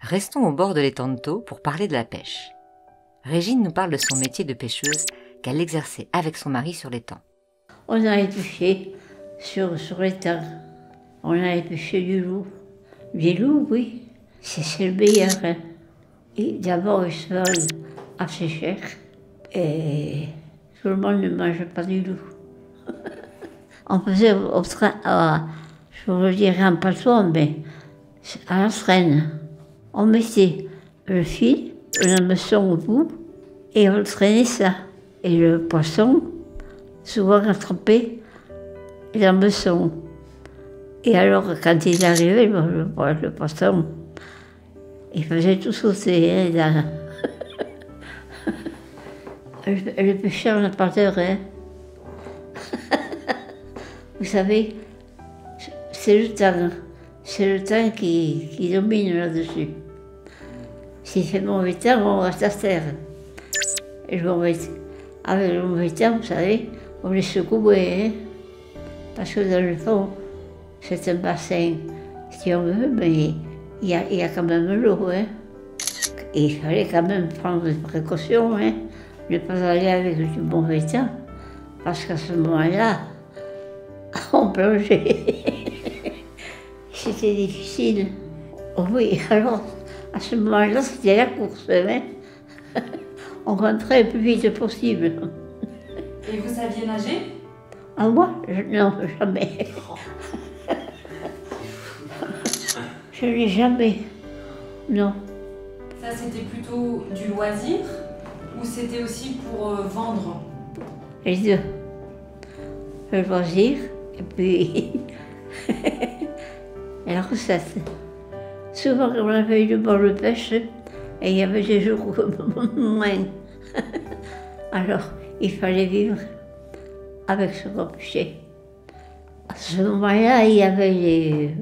Restons au bord de l'étang de Thau pour parler de la pêche. Régine nous parle de son métier de pêcheuse qu'elle exerçait avec son mari sur l'étang. On allait pêcher sur l'étang. On allait pêcher du loup. Du loup, oui. C'est le meilleur. Hein. Et d'abord, ils se vendent assez cher. Et tout le monde ne mange pas du loup. On faisait au train, je veux dire un patron, mais à la traîne. On mettait le fil, l'hameçon au bout, et on traînait ça. Et le poisson, souvent attrapé, l'hameçon. Et alors, quand il arrivait, le poisson, il faisait tout sauter. Hein, là. Le pêcheur n'a pas peur. Hein. Vous savez, c'est le temps qui domine là-dessus. S'il fait mauvais temps, on reste à terre. Et avec le mauvais temps, vous savez, on les secouait. Hein, parce que dans le fond, c'est un bassin, si on veut, mais il y a quand même l'eau. Hein. Et il fallait quand même prendre des précautions, hein, ne pas aller avec du mauvais temps. Parce qu'à ce moment-là, on plongeait. C'était difficile. Oh oui, alors, à ce moment-là, c'était la course. Hein. On rentrait le plus vite possible. Et vous saviez nager? Ah, moi? Non, jamais. Je n'ai jamais. Non. Ça, c'était plutôt du loisir ou c'était aussi pour vendre? Les deux. Le loisir et puis la recette. Souvent, quand on avait eu le bord de pêche, et il y avait des jours moins. Alors, il fallait vivre avec ce qu'on pêchait. À ce moment-là, il y avait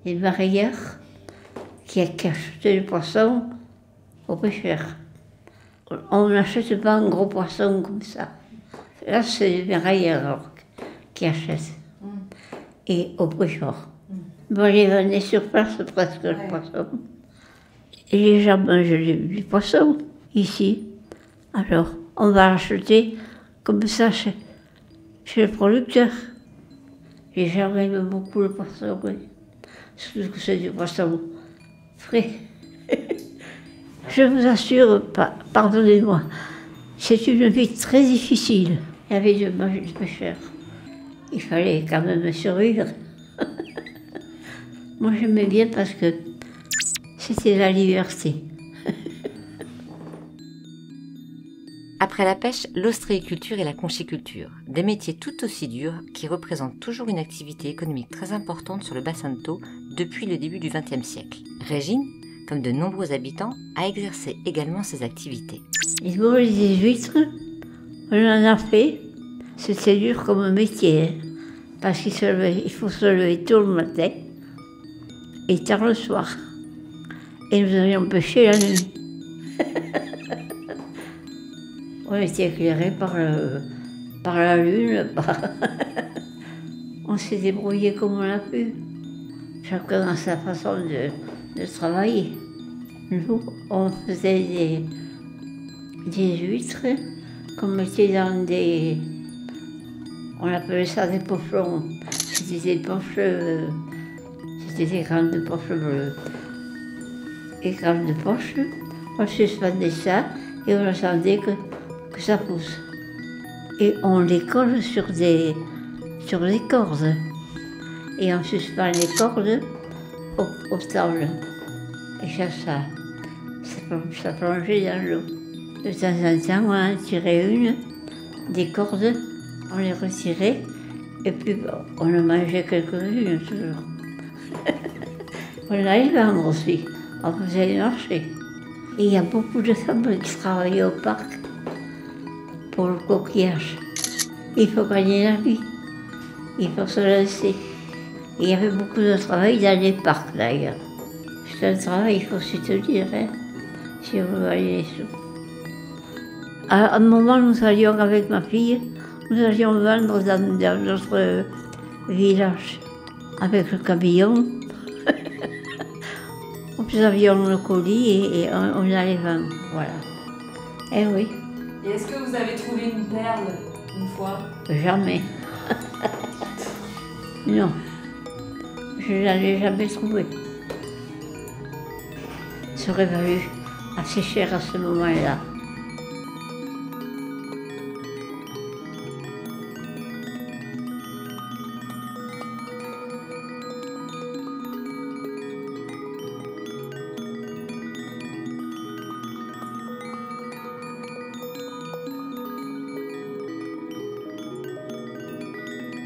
les mareyeurs qui achetaient le poisson aux pêcheurs. On n'achète pas un gros poisson comme ça. Là, c'est les mareyeurs qui achètent. Et aux pêcheurs. Bon, les vendaient sur place presque le poisson. Et les gens mangent du poisson ici. Alors, on va acheter comme ça chez le producteur. Les gens aiment beaucoup le poisson, oui. Surtout que c'est du poisson frais. Je vous assure, pardonnez-moi, c'est une vie très difficile. Il y avait de manger du pêcheur. Il fallait quand même survivre. Moi, j'aimais bien parce que c'était la liberté. Après la pêche, l'ostréiculture et la conchiculture, des métiers tout aussi durs qui représentent toujours une activité économique très importante sur le bassin de Thau depuis le début du XXe siècle. Régine, comme de nombreux habitants, a exercé également ces activités. Ils mangent des huîtres, on en a fait. C'était dur comme métier, hein, parce qu'il faut se lever tôt le matin et tard le soir. Et nous allions pêcher la nuit. On était éclairés par la lune. On s'est débrouillé comme on a pu. Chacun a sa façon de travailler. Nous, on faisait des huîtres qu'on mettait dans des... On appelait ça des pochons. C'était des poches... C'était des grandes poches bleues. Et grandes poches, on suspendait ça et on attendait que ça pousse. Et on les colle sur des cordes. Et on suspend les cordes aux tables. Et ça plongeait dans l'eau. De temps en temps, on en tirait une, des cordes, on les retirait, et puis on en mangeait quelques-unes toujours. On allait vendre aussi, on faisait les marchés. Et il y a beaucoup de femmes qui travaillaient au parc pour le coquillage. Il faut gagner la vie, il faut se lancer. Et il y avait beaucoup de travail dans les parcs d'ailleurs. C'est un travail, il faut se tenir, hein, si on veut gagner les sous. À un moment, nous allions avec ma fille, nous allions vendre dans notre village avec le camion. Nous avions le colis et on allait vendre, voilà. Eh oui, Et est-ce que vous avez trouvé une perle une fois? jamais. Non, je ne l'ai jamais trouvé. Ça aurait valu assez cher à ce moment-là.